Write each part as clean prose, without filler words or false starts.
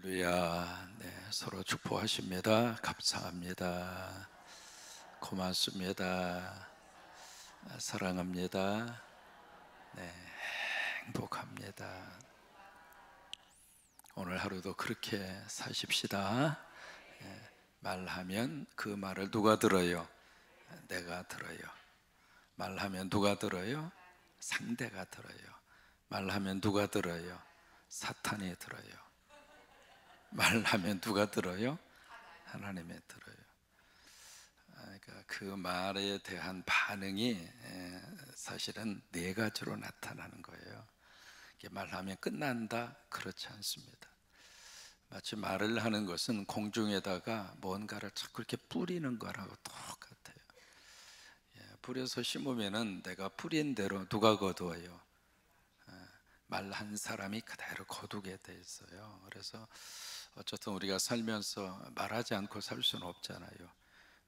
할렐루야. 네, 서로 축복하십니다. 감사합니다. 고맙습니다. 사랑합니다. 네, 행복합니다. 오늘 하루도 그렇게 사십시다. 말하면 그 말을 누가 들어요? 내가 들어요. 말하면 누가 들어요? 상대가 들어요. 말하면 누가 들어요? 사탄이 들어요. 말하면 누가 들어요? 하나님이 들어요. 그러니까 그 말에 대한 반응이 사실은 네 가지로 나타나는 거예요. 말하면 끝난다? 그렇지 않습니다. 마치 말을 하는 것은 공중에다가 뭔가를 자꾸 이렇게 뿌리는 거라고 똑같아요. 뿌려서 심으면은 내가 뿌린 대로 누가 거두어요? 말한 사람이 그대로 거두게 돼 있어요. 그래서 어쨌든 우리가 살면서 말하지 않고 살 수는 없잖아요.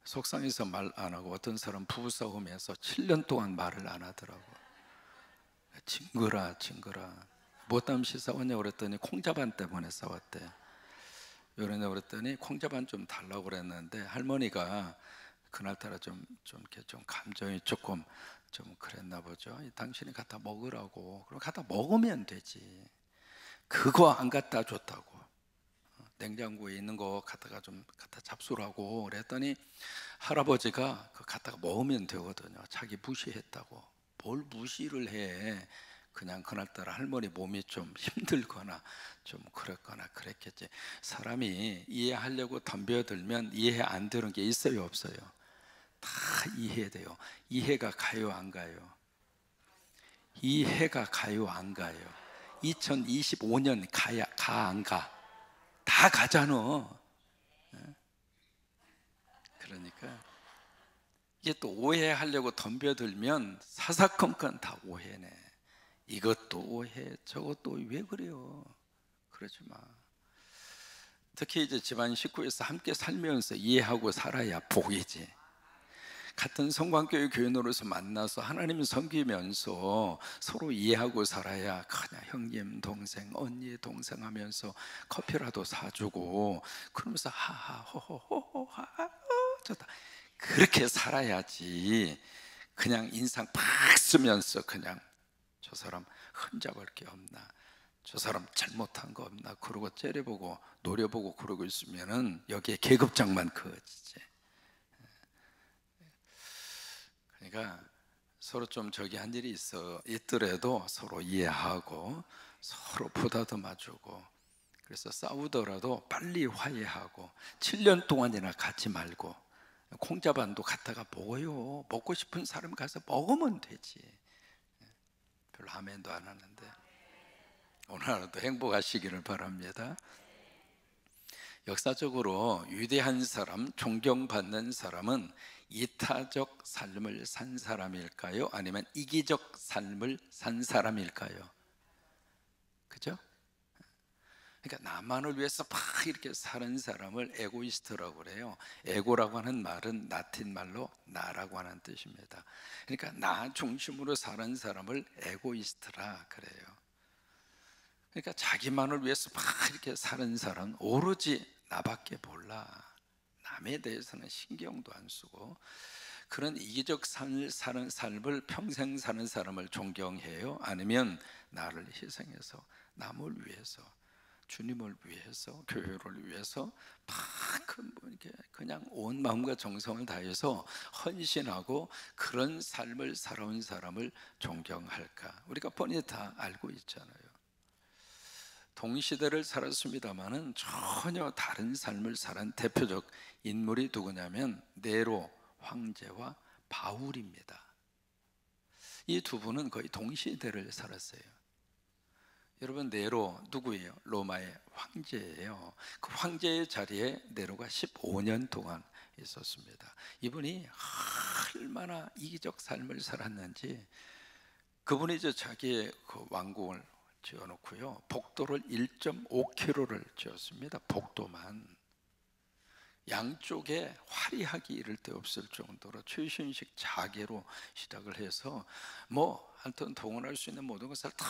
속상해서 말 안 하고, 어떤 사람 부부싸움해서 7년 동안 말을 안 하더라고. 징그라. 뭐 때문에 싸웠냐고 그랬더니 콩자반 때문에 싸웠대. 왜 그러냐고 그랬더니 콩자반 좀 달라고 그랬는데 할머니가 그날따라 좀 감정이 조금 그랬나 보죠. 당신이 갖다 먹으라고. 그럼 갖다 먹으면 되지. 그거 안 갖다 줬다고. 냉장고에 있는 거 갖다가 갖다 잡수라고 그랬더니 할아버지가 그거 갖다가 먹으면 되거든요. 자기 무시했다고. 뭘 무시를 해. 그냥 그날따라 할머니 몸이 좀 힘들거나 좀 그랬거나 그랬겠지. 사람이 이해하려고 덤벼들면 이해 안 되는 게 있어요, 없어요? 다 이해돼요. 이해가 가요, 안 가요? 이해가 가요, 안 가요? 2025년 가, 안 가? 다 가잖아. 그러니까 이게 또 오해하려고 덤벼들면 사사건건 다 오해네. 이것도 오해, 저것도 왜 그래요? 그러지 마. 특히 이제 집안 식구에서 함께 살면서 이해하고 살아야 복이지. 같은 성광교회 교인으로서 만나서 하나님을 섬기면서 서로 이해하고 살아야 그냥 형님, 동생, 언니, 동생 하면서 커피라도 사주고 그러면서 하하, 호호호호, 하하, 좋다. 그렇게 살아야지. 그냥 인상 팍 쓰면서 그냥 저 사람 흠잡을 게 없나, 저 사람 잘못한 거 없나 그러고 째려보고 노려보고 그러고 있으면은 여기에 계급장만 커지지. 그러니까 서로 좀 저기 한 일이 있더라도 서로 이해하고 서로 보다듬어주고, 그래서 싸우더라도 빨리 화해하고 7년 동안이나 같이 말고, 콩자반도 갖다가 먹어요. 먹고 싶은 사람 가서 먹으면 되지. 별로 아멘도 안 하는데 오늘 하루도 행복하시기를 바랍니다. 역사적으로 위대한 사람, 존경받는 사람은 이타적 삶을 산 사람일까요? 아니면 이기적 삶을 산 사람일까요? 그죠? 그러니까 나만을 위해서 막 이렇게 사는 사람을 에고이스트라고 그래요. 에고라고 하는 말은 라틴 말로 나라고 하는 뜻입니다. 그러니까 나 중심으로 사는 사람을 에고이스트라 그래요. 그러니까 자기만을 위해서 막 이렇게 사는 사람은 오로지 나밖에 몰라. 남에 대해서는 신경도 안 쓰고, 그런 이기적 삶을 사는 삶을 평생 사는 사람을 존경해요? 아니면 나를 희생해서 남을 위해서, 주님을 위해서, 교회를 위해서 막 이렇게 그냥 온 마음과 정성을 다해서 헌신하고 그런 삶을 살아온 사람을 존경할까? 우리가 뻔히 다 알고 있잖아요. 동시대를 살았습니다마는 전혀 다른 삶을 살은 대표적 인물이 누구냐면 네로 황제와 바울입니다. 이 두 분은 거의 동시대를 살았어요. 여러분, 네로 누구예요? 로마의 황제예요. 그 황제의 자리에 네로가 15년 동안 있었습니다. 이분이 얼마나 이기적 삶을 살았는지, 그분이 이제 자기의 그 왕궁을 지어놓고요, 복도를 1.5km를 지었습니다. 복도만. 양쪽에 화려하기 이를 데 없을 정도로 최신식 자개로 시작을 해서 하여튼 동원할 수 있는 모든 것을 다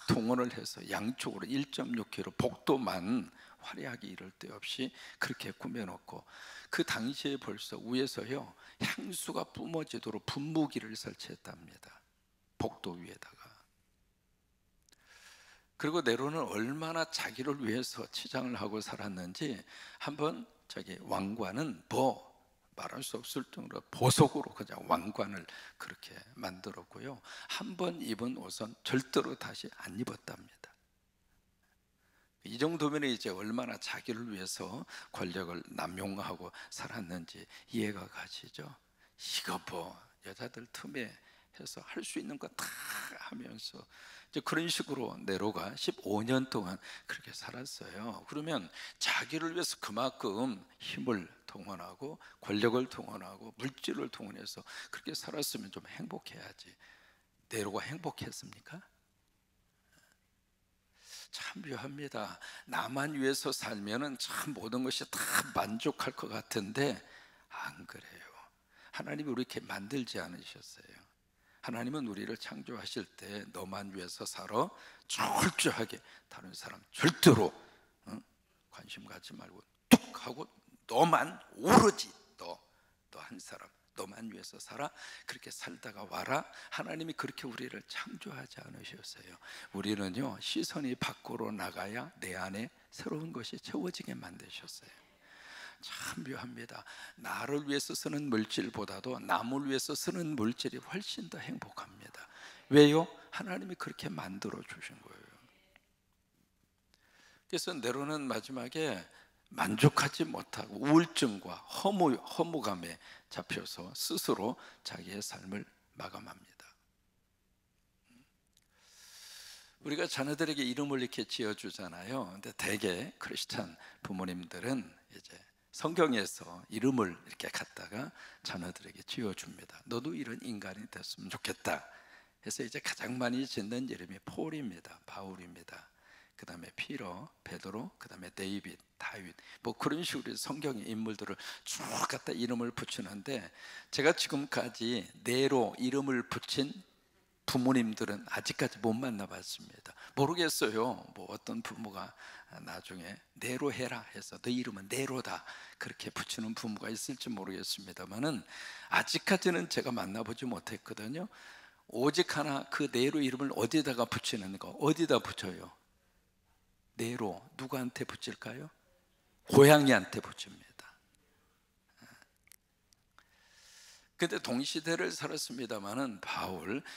동원을 해서 양쪽으로 1.6km 복도만 화려하게 이럴 데 없이 그렇게 꾸며놓고, 그 당시에 벌써 위에서요 향수가 뿜어지도록 분무기를 설치했답니다. 복도 위에다가. 그리고 네로는 얼마나 자기를 위해서 치장을 하고 살았는지, 한번 자기 왕관은 말할 수 없을 정도로 보석으로 그냥 왕관을 그렇게 만들었고요, 한 번 입은 옷은 절대로 다시 안 입었답니다. 이 정도면 이제 얼마나 자기를 위해서 권력을 남용하고 살았는지 이해가 가시죠? 이거 여자들 틈에 해서 할 수 있는 거 다 하면서 이제 그런 식으로 네로가 15년 동안 그렇게 살았어요. 그러면 자기를 위해서 그만큼 힘을 동원하고 권력을 동원하고 물질을 동원해서 그렇게 살았으면 좀 행복해야지. 네로가 행복했습니까? 참 묘합니다. 나만 위해서 살면은 참 모든 것이 다 만족할 것 같은데 안 그래요. 하나님이 우리 이렇게 만들지 않으셨어요. 하나님은 우리를 창조하실 때 너만 위해서 살아, 철저하게 다른 사람 절대로 관심 갖지 말고 툭 하고 너만 오로지 너 한 사람 너만 위해서 살아, 그렇게 살다가 와라. 하나님이 그렇게 우리를 창조하지 않으셨어요. 우리는요 시선이 밖으로 나가야 내 안에 새로운 것이 채워지게 만드셨어요. 참 묘합니다. 나를 위해서 쓰는 물질보다도 남을 위해서 쓰는 물질이 훨씬 더 행복합니다. 왜요? 하나님이 그렇게 만들어 주신 거예요. 그래서 네로는 마지막에 만족하지 못하고 우울증과 허무감에 잡혀서 스스로 자기의 삶을 마감합니다. 우리가 자녀들에게 이름을 이렇게 지어주잖아요. 근데 대개 크리스찬 부모님들은 이제 성경에서 이름을 이렇게 갖다가 자녀들에게 지어줍니다. 너도 이런 인간이 됐으면 좋겠다 해서 이제 가장 많이 짓는 이름이 폴입니다. 바울입니다. 그 다음에 피러, 베드로, 그 다음에 데이빗, 다윗, 그런 식으로 성경의 인물들을 쭉 갖다 이름을 붙이는데, 제가 지금까지 네로 이름을 붙인 부모님들은 아직까지 못 만나봤습니다. 모르겠어요. 어떤 부모가 나중에 네로 해라 해서 너 이름은 네로다 그렇게 붙이는 부모가 있을지 모르겠습니다만은 아직까지는 제가 만나보지 못했거든요. 오직 하나, 그 네로 이름을 어디다가 붙이는 거, 어디다 붙여요? 네로 누구한테 붙일까요? 고양이한테 붙입니다. 근데 동시대를 살았습니다마는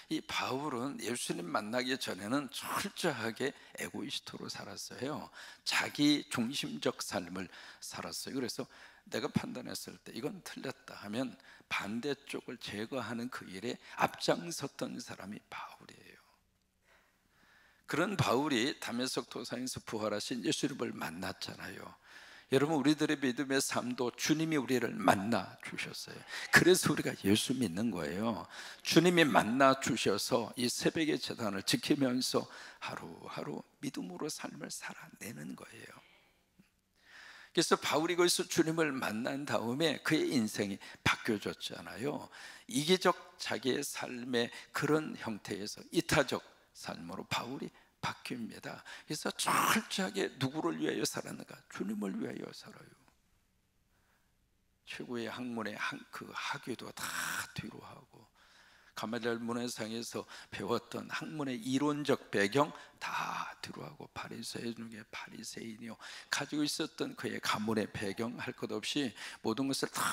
이 바울은 예수님 만나기 전에는 철저하게 에고이스트로 살았어요. 자기 중심적 삶을 살았어요. 그래서 내가 판단했을 때 이건 틀렸다 하면 반대쪽을 제거하는 그 일에 앞장섰던 사람이 바울이에요. 그런 바울이 다메섹 도상에서 부활하신 예수님을 만났잖아요. 여러분, 우리들의 믿음의 삶도 주님이 우리를 만나 주셨어요. 그래서 우리가 예수 믿는 거예요. 주님이 만나 주셔서 이 새벽의 제단을 지키면서 하루하루 믿음으로 삶을 살아내는 거예요. 그래서 바울이 거기서 주님을 만난 다음에 그의 인생이 바뀌어졌잖아요. 이기적 자기의 삶의 그런 형태에서 이타적 삶으로 바울이 바뀝니다. 그래서 철저하게 누구를 위하여 살았는가? 주님을 위하여 살아요. 최고의 학문의 그 학위도 다 뒤로 하고, 가말리엘 문화상에서 배웠던 학문의 이론적 배경 다 뒤로 하고, 바리새인 중에 바리새인이요, 가지고 있었던 그의 가문의 배경 할 것 없이 모든 것을 다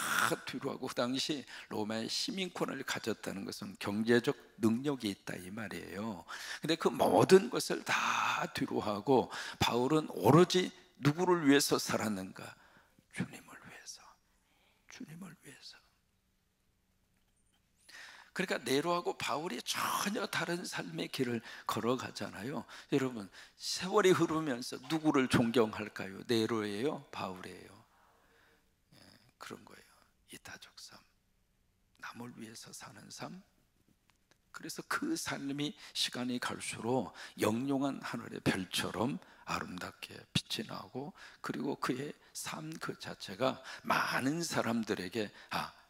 뒤로 하고, 그 당시 로마의 시민권을 가졌다는 것은 경제적 능력이 있다 이 말이에요. 근데 그 모든 것을 다 뒤로 하고 바울은 오로지 누구를 위해서 살았는가? 주님을 위해서. 주님을 위해서. 그러니까 네로하고 바울이 전혀 다른 삶의 길을 걸어가잖아요. 여러분, 세월이 흐르면서 누구를 존경할까요? 네로예요? 바울이에요? 그런 거예요. 이타적 삶, 남을 위해서 사는 삶. 그래서 그 삶이 시간이 갈수록 영롱한 하늘의 별처럼 아름답게 빛이 나고, 그리고 그의 삶 그 자체가 많은 사람들에게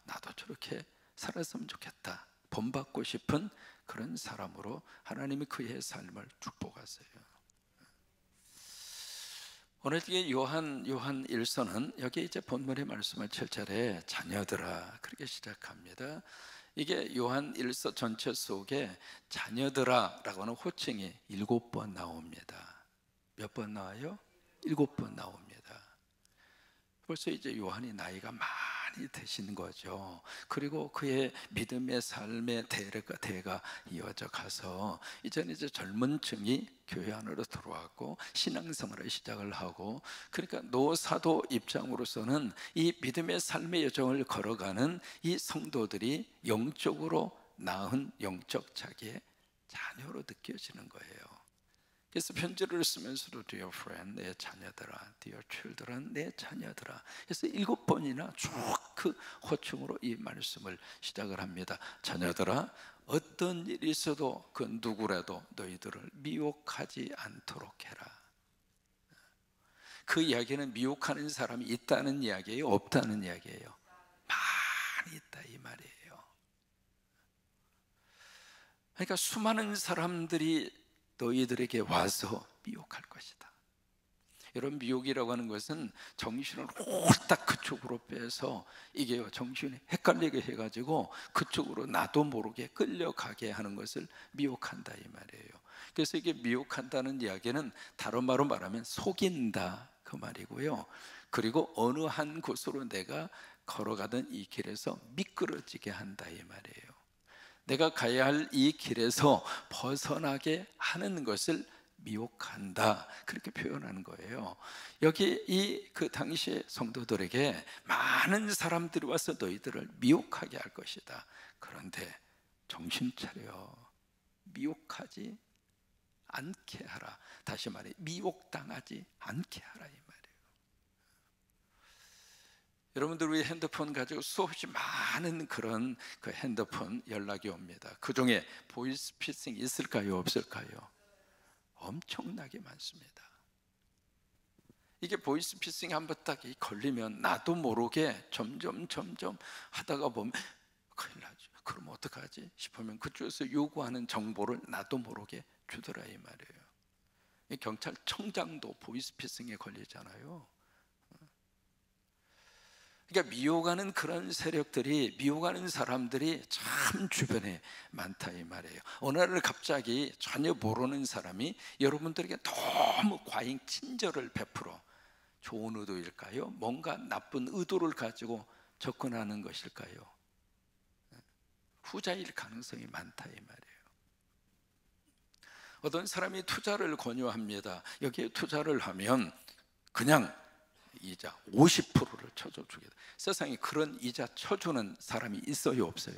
나도 저렇게 살았으면 좋겠다, 본받고 싶은 그런 사람으로 하나님이 그의 삶을 축복하세요. 오늘 이 요한 일서는 여기 이제 본문의 말씀을 7절에 자녀들아 그렇게 시작합니다. 이게 요한 일서 전체 속에 자녀들아라고 하는 호칭이 7번 나옵니다. 몇 번 나와요? 7번 나옵니다. 벌써 이제 요한이 나이가 많이 드신 거죠. 그리고 그의 믿음의 삶의 대가 이어져 가서 이제는 이제 젊은 층이 교회 안으로 들어왔고 신앙생활을 시작을 하고, 그러니까 노사도 입장으로서는 이 믿음의 삶의 여정을 걸어가는 이 성도들이 영적으로 낳은 영적 자기의 자녀로 느껴지는 거예요. 그래서 편지를 쓰면서도 Dear friend, 내 자녀들아, Dear children, 내 자녀들아. 그래서 7번이나 쭉 그 호칭으로 이 말씀을 시작을 합니다. 자녀들아, 어떤 일이 있어도 그 누구라도 너희들을 미혹하지 않도록 해라. 그 이야기는 미혹하는 사람이 있다는 이야기예요, 없다는 이야기예요? 많이 있다 이 말이에요. 그러니까 수많은 사람들이 너희들에게 와서 미혹할 것이다. 이런 미혹이라고 하는 것은 정신을 홀딱 그쪽으로 빼서 이게 정신이 헷갈리게 해가지고 그쪽으로 나도 모르게 끌려가게 하는 것을 미혹한다 이 말이에요. 그래서 이게 미혹한다는 이야기는 다른 말로 말하면 속인다 그 말이고요. 그리고 어느 한 곳으로 내가 걸어가던 이 길에서 미끄러지게 한다 이 말이에요. 내가 가야 할 이 길에서 벗어나게 하는 것을 미혹한다 그렇게 표현하는 거예요. 여기 그 당시의 성도들에게 많은 사람들이 와서 너희들을 미혹하게 할 것이다. 그런데 정신 차려, 미혹하지 않게 하라. 다시 말해 미혹당하지 않게 하라 이 말이에요. 여러분들 우리 핸드폰 가지고 수없이 많은 그런 그 핸드폰 연락이 옵니다. 그 중에 보이스피싱 있을까요, 없을까요? 엄청나게 많습니다. 이게 보이스피싱 한번 딱 걸리면 나도 모르게 점점 하다가 보면 큰일 나죠. 그럼 어떡하지 싶으면 그쪽에서 요구하는 정보를 나도 모르게 주더라 이 말이에요. 경찰청장도 보이스피싱에 걸리잖아요. 그러니까 미혹하는 그런 세력들이, 미혹하는 사람들이 참 주변에 많다 이 말이에요. 어느 날 갑자기 전혀 모르는 사람이 여러분들에게 너무 과잉 친절을 베풀어. 좋은 의도일까요? 뭔가 나쁜 의도를 가지고 접근하는 것일까요? 후자일 가능성이 많다 이 말이에요. 어떤 사람이 투자를 권유합니다. 여기에 투자를 하면 그냥 이자 50%를 쳐줘 주겠다. 세상에 그런 이자 쳐주는 사람이 있어요, 없어요?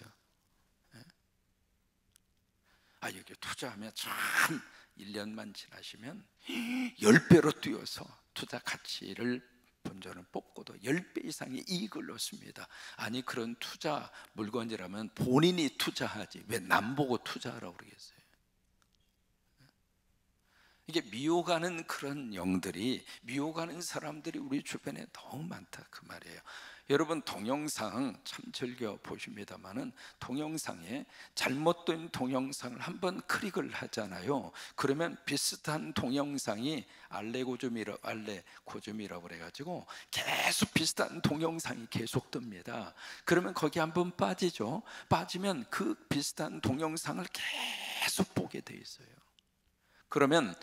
여기 투자하면 참 1년만 지나시면 10배로 뛰어서 투자 가치를 본전을 뽑고도 10배 이상의 이익을 얻습니다. 아니 그런 투자 물건이라면 본인이 투자하지 왜 남 보고 투자하라고 그러겠어요? 이게 미혹하는 그런 영들이, 미혹하는 사람들이 우리 주변에 너무 많다 그 말이에요. 여러분 동영상 참 즐겨 보십니다만은 동영상에 잘못된 동영상을 한번 클릭을 하잖아요. 그러면 비슷한 동영상이 알레고즘이라고 그래가지고 계속 비슷한 동영상이 계속 뜹니다. 그러면 거기 한번 빠지죠. 빠지면 그 비슷한 동영상을 계속 보게 돼 있어요. 그러면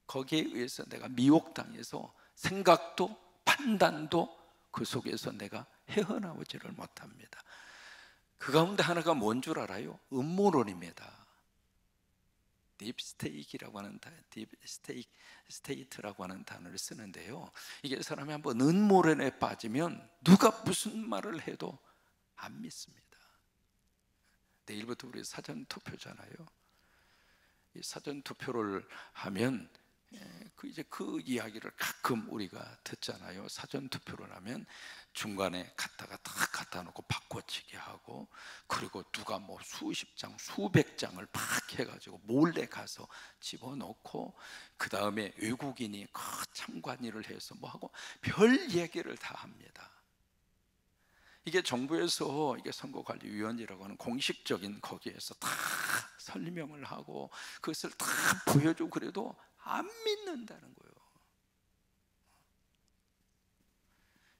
거기에 의해서 내가 미혹당해서 생각도 판단도 그 속에서 내가 헤어나오지를 못합니다. 그 가운데 하나가 뭔 줄 알아요? 음모론입니다. 딥스테이트라고 하는 단어를 쓰는데요, 이게 사람이 한번 음모론에 빠지면 누가 무슨 말을 해도 안 믿습니다. 내일부터 우리 사전 투표잖아요. 이 사전 투표를 하면 이제 그 이야기를 가끔 우리가 듣잖아요. 사전 투표를 하면 중간에 갖다가 딱 갖다 놓고 바꿔치기 하고, 그리고 누가 뭐 수십 장, 수백 장을 팍 해가지고 몰래 가서 집어넣고, 그 다음에 외국인이 참관일을 해서 뭐 하고 별 얘기를 다 합니다. 이게 정부에서 이게 선거관리위원회라고 하는 공식적인 거기에서 다 설명을 하고 그것을 다 보여주고 그래도 안 믿는다는 거예요.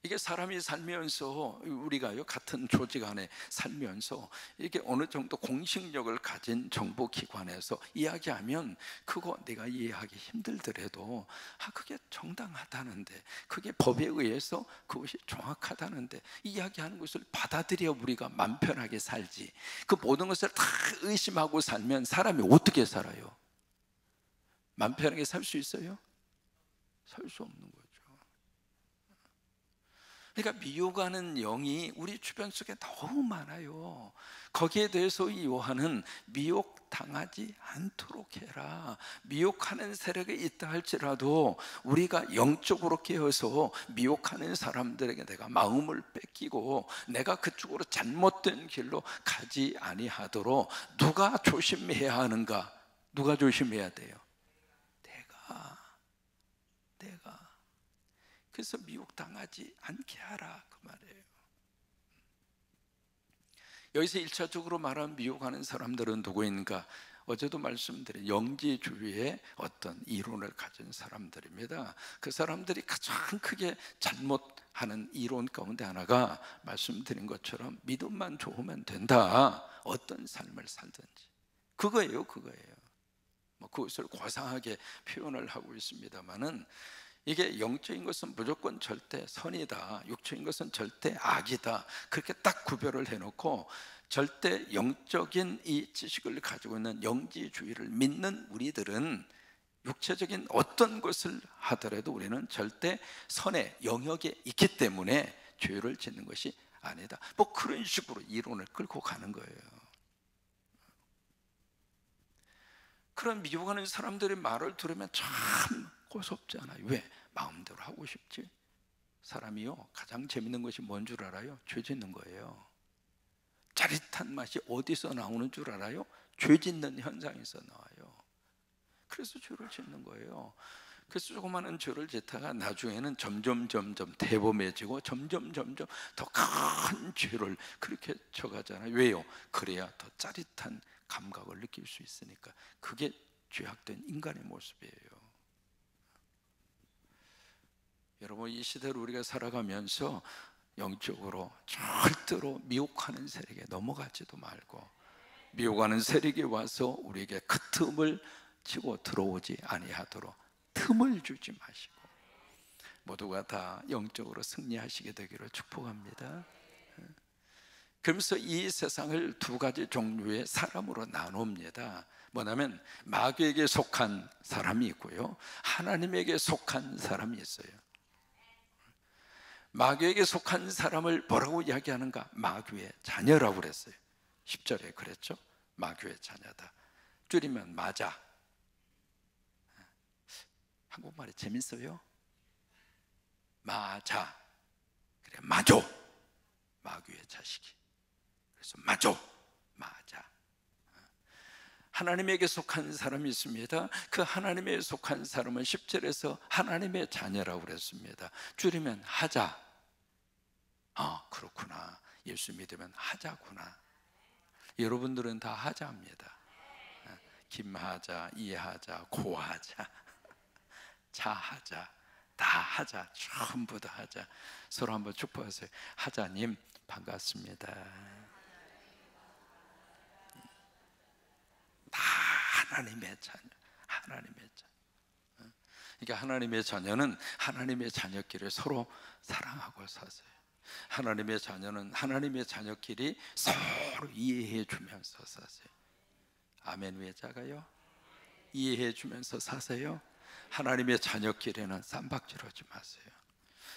이게 사람이 살면서, 우리가요 같은 조직 안에 살면서 이게 어느 정도 공식력을 가진 정보기관에서 이야기하면 그거 내가 이해하기 힘들더라도 그게 정당하다는데, 그게 법에 의해서 그것이 정확하다는데 이야기하는 것을 받아들여 우리가 맘 편하게 살지, 그 모든 것을 다 의심하고 살면 사람이 어떻게 살아요? 맘 편하게 살 수 있어요? 살 수 없는 거죠. 그러니까 미혹하는 영이 우리 주변 속에 너무 많아요. 거기에 대해서 이 요한은 미혹당하지 않도록 해라. 미혹하는 세력이 있다 할지라도 우리가 영적으로 깨어서 미혹하는 사람들에게 내가 마음을 뺏기고 내가 그쪽으로 잘못된 길로 가지 아니하도록 누가 조심해야 하는가? 누가 조심해야 돼요? 내가. 그래서 미혹당하지 않게 하라, 그 말이에요. 여기서 1차적으로 말하는 미혹하는 사람들은 누구인가? 어제도 말씀드린 영지주의의 어떤 이론을 가진 사람들입니다. 그 사람들이 가장 크게 잘못하는 이론 가운데 하나가 말씀드린 것처럼 믿음만 좋으면 된다, 어떤 삶을 살든지. 그거예요. 그것을 고상하게 표현을 하고 있습니다만은, 이게 영적인 것은 무조건 절대 선이다, 육적인 것은 절대 악이다, 그렇게 딱 구별을 해놓고 절대 영적인 이 지식을 가지고 있는 영지주의를 믿는 우리들은 육체적인 어떤 것을 하더라도 우리는 절대 선의 영역에 있기 때문에 죄를 짓는 것이 아니다, 뭐 그런 식으로 이론을 끌고 가는 거예요. 그런 미혹하는 사람들의 말을 들으면 참 고섭잖아요. 왜? 마음대로 하고 싶지. 사람이요 가장 재밌는 것이 뭔 줄 알아요? 죄 짓는 거예요. 짜릿한 맛이 어디서 나오는 줄 알아요? 죄 짓는 현장에서 나와요. 그래서 죄를 짓는 거예요. 그래서 조그마한 죄를 짓다가 나중에는 점점 대범해지고 점점 더 큰 죄를 그렇게 쳐가잖아요. 왜요? 그래야 더 짜릿한 감각을 느낄 수 있으니까. 그게 죄악된 인간의 모습이에요. 여러분, 이 시대를 우리가 살아가면서 영적으로 절대로 미혹하는 세력에 넘어가지도 말고, 미혹하는 세력이 와서 우리에게 그 틈을 치고 들어오지 아니하도록 틈을 주지 마시고 모두가 다 영적으로 승리하시게 되기를 축복합니다. 그러면서 이 세상을 두 가지 종류의 사람으로 나눕니다. 뭐냐면 마귀에게 속한 사람이 있고요, 하나님에게 속한 사람이 있어요. 마귀에게 속한 사람을 뭐라고 이야기하는가? 마귀의 자녀라고 그랬어요. 10절에 그랬죠. 마귀의 자녀다. 줄이면 마자. 한국말이 재밌어요. 마자. 그래, 마조. 마귀의 자식이. 그래서 마조, 마자. 하나님에게 속한 사람이 있습니다. 그 하나님에 속한 사람은 10절에서 하나님의 자녀라고 그랬습니다. 줄이면 하자. 그렇구나. 예수 믿으면 하자구나. 여러분들은 다 하자입니다. 김하자, 이하자, 고하자, 자하자, 다 하자. 전부 다 하자. 서로 한번 축복하세요. 하자님 반갑습니다. 다 하나님의 자녀, 하나님의 자녀. 그러니까 하나님의 자녀는 하나님의 자녀끼리 서로 사랑하고 사세요. 하나님의 자녀는 하나님의 자녀끼리 서로 이해해 주면서 사세요. 아멘. 왜 작아요? 이해해 주면서 사세요. 하나님의 자녀끼리는 쌈박질하지 마세요.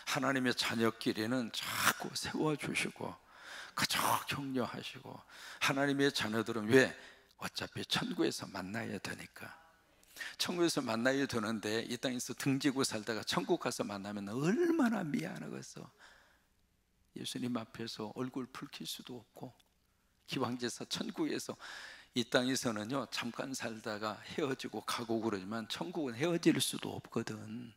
하나님의 자녀끼리는 자꾸 세워주시고 그저 격려하시고. 하나님의 자녀들은 왜? 어차피 천국에서 만나야 되니까. 천국에서 만나야 되는데 이 땅에서 등지고 살다가 천국 가서 만나면 얼마나 미안하겠어. 예수님 앞에서 얼굴 붉힐 수도 없고, 기왕제사 천국에서, 이 땅에서는요 잠깐 살다가 헤어지고 가고 그러지만 천국은 헤어질 수도 없거든.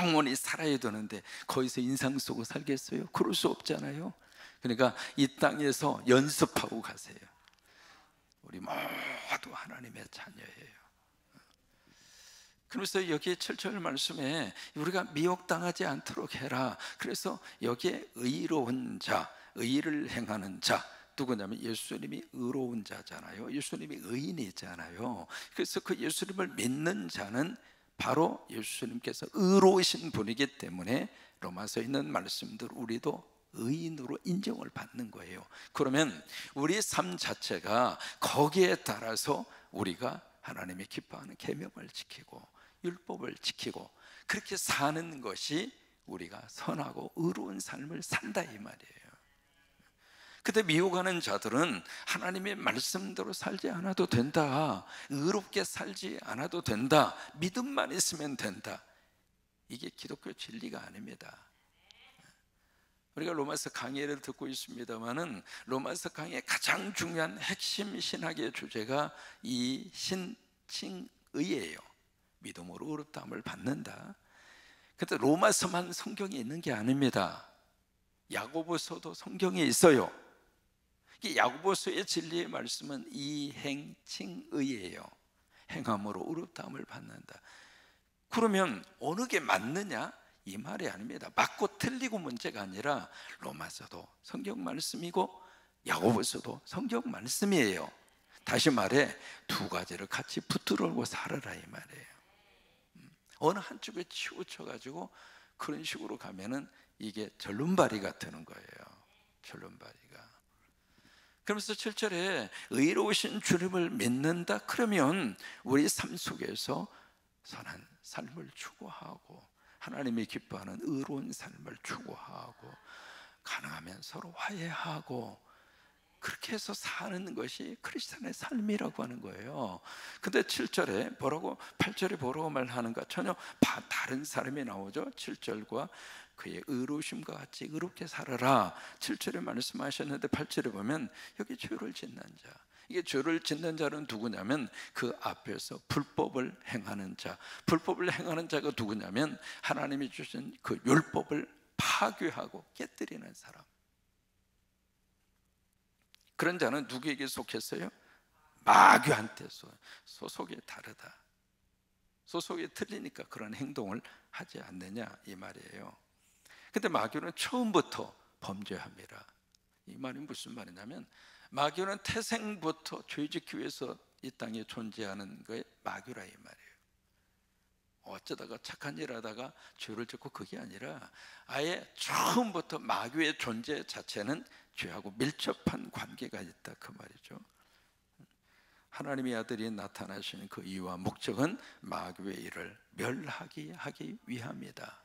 영원히 살아야 되는데 거기서 인상 쓰고 살겠어요? 그럴 수 없잖아요. 그러니까 이 땅에서 연습하고 가세요. 우리 모두 하나님의 자녀예요. 그래서 여기에 7절 말씀에 우리가 미혹당하지 않도록 해라. 그래서 여기에 의로운 자, 의를 행하는 자, 누구냐면 예수님이 의로운 자잖아요. 예수님이 의인이잖아요. 그래서 그 예수님을 믿는 자는 바로 예수님께서 의로우신 분이기 때문에 로마서에 있는 말씀들 우리도 의인으로 인정을 받는 거예요. 그러면 우리 삶 자체가 거기에 따라서 우리가 하나님이 기뻐하는 계명을 지키고 율법을 지키고 그렇게 사는 것이 우리가 선하고 의로운 삶을 산다 이 말이에요. 근데 미혹하는 자들은 하나님의 말씀대로 살지 않아도 된다, 의롭게 살지 않아도 된다, 믿음만 있으면 된다. 이게 기독교 진리가 아닙니다. 우리가 로마서 강의를 듣고 있습니다마는 로마서 강의의 가장 중요한 핵심 신학의 주제가 이 신칭의예요. 믿음으로 의롭다함을 받는다. 근데 로마서만 성경에 있는 게 아닙니다. 야고보서도 성경에 있어요. 야고보서의 진리의 말씀은 이행칭의예요. 행함으로 의롭다함을 받는다. 그러면 어느 게 맞느냐? 이 말이 아닙니다. 맞고 틀리고 문제가 아니라 로마서도 성경 말씀이고 야고보서도 성경 말씀이에요. 다시 말해 두 가지를 같이 붙들고 살아라 이 말이에요. 어느 한쪽에 치우쳐가지고 그런 식으로 가면은 이게 절름발이가 되는 거예요. 절름발이가. 그러면서 7절에 의로우신 주님을 믿는다. 그러면 우리 삶 속에서 선한 삶을 추구하고 하나님이 기뻐하는 의로운 삶을 추구하고 가능하면 서로 화해하고 그렇게 해서 사는 것이 크리스찬의 삶이라고 하는 거예요. 근데 7절에 뭐라고 8절에 뭐라고 말하는가? 전혀 다른 사람이 나오죠. 7절과 그의 의로우심과 같이 의롭게 살아라 7절에 말씀하셨는데 8절에 보면 여기 죄를 짓는 자, 이게 죄를 짓는 자는 누구냐면 그 앞에서 불법을 행하는 자, 불법을 행하는 자가 누구냐면 하나님이 주신 그 율법을 파괴하고 깨뜨리는 사람. 그런 자는 누구에게 속했어요? 마귀한테 소속이 다르다. 소속이 틀리니까 그런 행동을 하지 않느냐 이 말이에요. 근데 마귀는 처음부터 범죄합니다. 이 말이 무슨 말이냐면 마귀는 태생부터 죄 짓기 위해서 이 땅에 존재하는 거에 마귀라 이 말이에요. 어쩌다가 착한 일 하다가 죄를 짓고 그게 아니라 아예 처음부터 마귀의 존재 자체는 죄하고 밀접한 관계가 있다 그 말이죠. 하나님의 아들이 나타나시는 그 이유와 목적은 마귀의 일을 멸하게 하기 위함이다.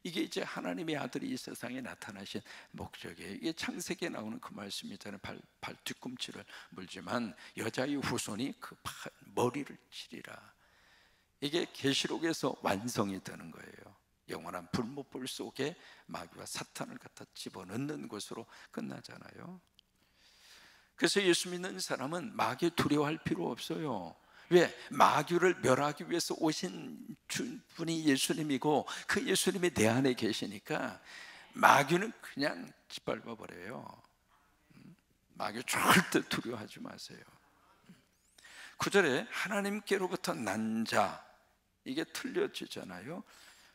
이게 이제 하나님의 아들이 이 세상에 나타나신 목적이에요. 이게 창세기에 나오는 그 말씀이잖아요. 발 뒤꿈치를 물지만 여자의 후손이 그 머리를 치리라. 이게 계시록에서 완성이 되는 거예요. 영원한 불못불 속에 마귀와 사탄을 갖다 집어넣는 것으로 끝나잖아요. 그래서 예수 믿는 사람은 마귀 두려워할 필요 없어요. 왜? 마귀를 멸하기 위해서 오신 분이 예수님이고 그 예수님이 내 안에 계시니까 마귀는 그냥 짓밟아 버려요. 마귀 절대 두려워하지 마세요. 9절에 하나님께로부터 난 자, 이게 틀려지잖아요.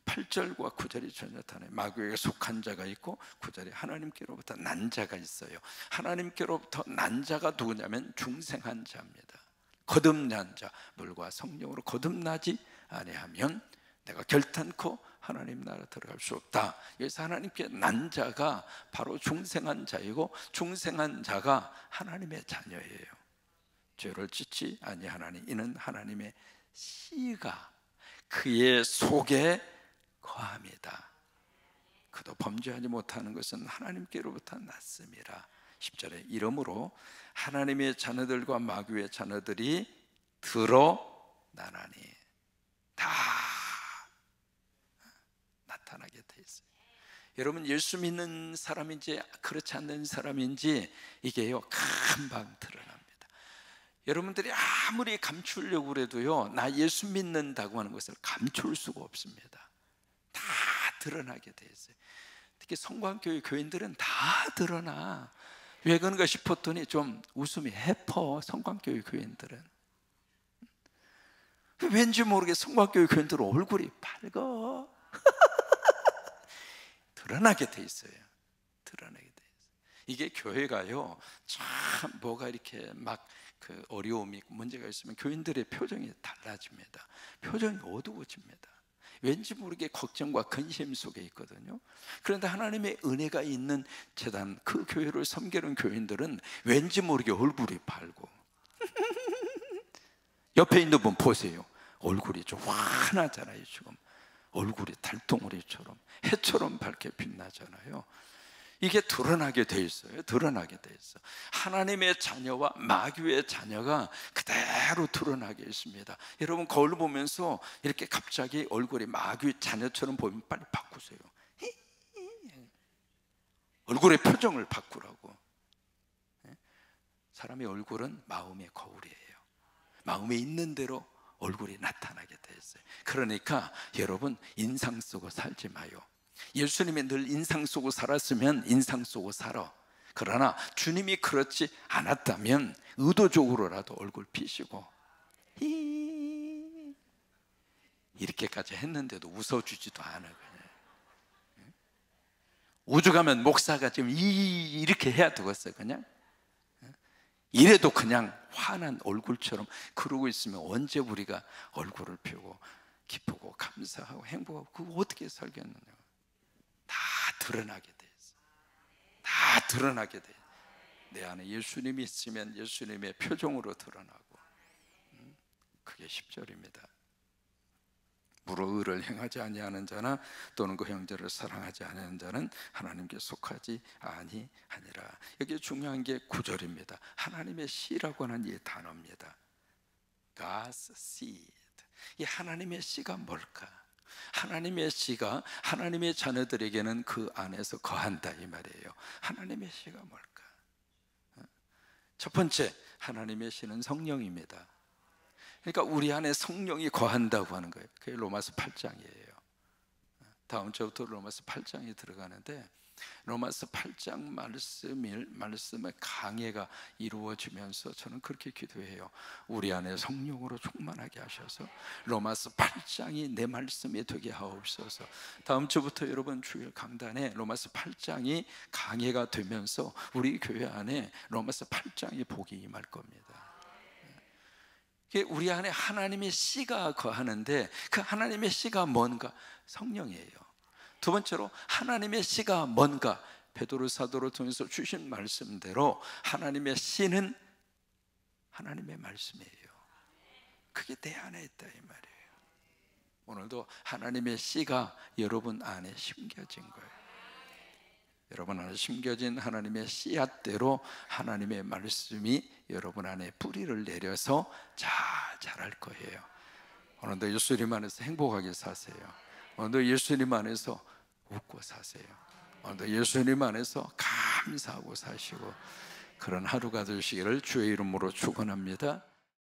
8절과 9절이 전혀 다르네요. 마귀에게 속한 자가 있고 9절에 하나님께로부터 난 자가 있어요. 하나님께로부터 난 자가 누구냐면 중생한 자입니다. 거듭난 자, 물과 성령으로 거듭나지 아니하면 내가 결단코 하나님 나라 들어갈 수 없다. 그래서 하나님께 난 자가 바로 중생한 자이고 중생한 자가 하나님의 자녀예요. 죄를 짓지 아니하나니 이는 하나님의 씨가 그의 속에 거함이다. 그도 범죄하지 못하는 것은 하나님께로부터 났음이라. 10절에 이러므로 하나님의 자녀들과 마귀의 자녀들이 드러나나니 다 나타나게 돼 있어요. 여러분 예수 믿는 사람인지 그렇지 않는 사람인지 이게요 금방 드러납니다. 여러분들이 아무리 감추려고 그래도요 나 예수 믿는다고 하는 것을 감출 수가 없습니다. 다 드러나게 돼 있어요. 특히 성광교회 교인들은 다 드러나. 왜 그런가 싶었더니 좀 웃음이 해퍼. 성광교회 교인들은 왠지 모르게 성곽교회 교인들 얼굴이 밝어. 드러나게 돼 있어요. 드러나게 돼 있어요. 이게 교회가요, 참 뭐가 이렇게 막 그 어려움이 있고 문제가 있으면 교인들의 표정이 달라집니다. 표정이 어두워집니다. 왠지 모르게 걱정과 근심 속에 있거든요. 그런데 하나님의 은혜가 있는 재단, 그 교회를 섬기는 교인들은 왠지 모르게 얼굴이 밝고, 옆에 있는 분 보세요. 얼굴이 좀 환하잖아요. 지금 얼굴이 달동우리처럼 해처럼 밝게 빛나잖아요. 이게 드러나게 돼 있어요. 드러나게 돼 있어. 하나님의 자녀와 마귀의 자녀가 그대로 드러나게 있습니다. 여러분 거울 보면서 이렇게 갑자기 얼굴이 마귀 자녀처럼 보이면 빨리 바꾸세요. 얼굴의 표정을 바꾸라고. 사람의 얼굴은 마음의 거울이에요. 마음에 있는 대로 얼굴이 나타나게 돼 있어요. 그러니까 여러분 인상 쓰고 살지 마요. 예수님이 늘 인상 쓰고 살았으면 인상 쓰고 살아. 그러나 주님이 그렇지 않았다면 의도적으로라도 얼굴 피시고 이렇게까지 했는데도 웃어주지도 않아. 그냥 우주 가면 목사가 지금 이렇게 해야 되겠어요. 그냥 이래도 그냥 환한 얼굴처럼 그러고 있으면 언제 우리가 얼굴을 펴고 기쁘고 감사하고 행복하고 그거 어떻게 살겠느냐. 다 드러나게 돼 있어. 다 드러나게 돼. 내 안에 예수님이 있으면 예수님의 표정으로 드러나고. 그게 10절입니다. 무로 의를 행하지 아니하는 자나 또는 그 형제를 사랑하지 아니하는 자는 하나님께 속하지 아니하니라. 여기 중요한 게 9절입니다. 하나님의 씨라고 하는 이 단어입니다. God's seed. 이 하나님의 씨가 뭘까? 하나님의 씨가 하나님의 자녀들에게는 그 안에서 거한다 이 말이에요. 하나님의 씨가 뭘까? 첫 번째, 하나님의 씨는 성령입니다. 그러니까 우리 안에 성령이 거한다고 하는 거예요. 그게 로마서 8장이에요. 다음 주부터 로마서 8장이 들어가는데 로마서 8장 말씀의 강해가 이루어지면서 저는 그렇게 기도해요. 우리 안에 성령으로 충만하게 하셔서 로마서 8장이 내 말씀이 되게 하옵소서. 다음 주부터 여러분 주일 강단에 로마서 8장이 강해가 되면서 우리 교회 안에 로마서 8장이 복이 임할 겁니다. 우리 안에 하나님의 씨가 거하는데 그 하나님의 씨가 뭔가? 성령이에요. 두 번째로 하나님의 씨가 뭔가? 베드로 사도를 통해서 주신 말씀대로 하나님의 씨는 하나님의 말씀이에요. 그게 내 안에 있다 이 말이에요. 오늘도 하나님의 씨가 여러분 안에 심겨진 거예요. 여러분 안에 심겨진 하나님의 씨앗대로 하나님의 말씀이 여러분 안에 뿌리를 내려서 잘 자랄 거예요. 오늘도 예수님 안에서 행복하게 사세요. 오늘도 예수님 안에서 웃고 사세요. 오늘도 예수님 안에서 감사하고 사시고 그런 하루가 되시기를 주의 이름으로 축원합니다.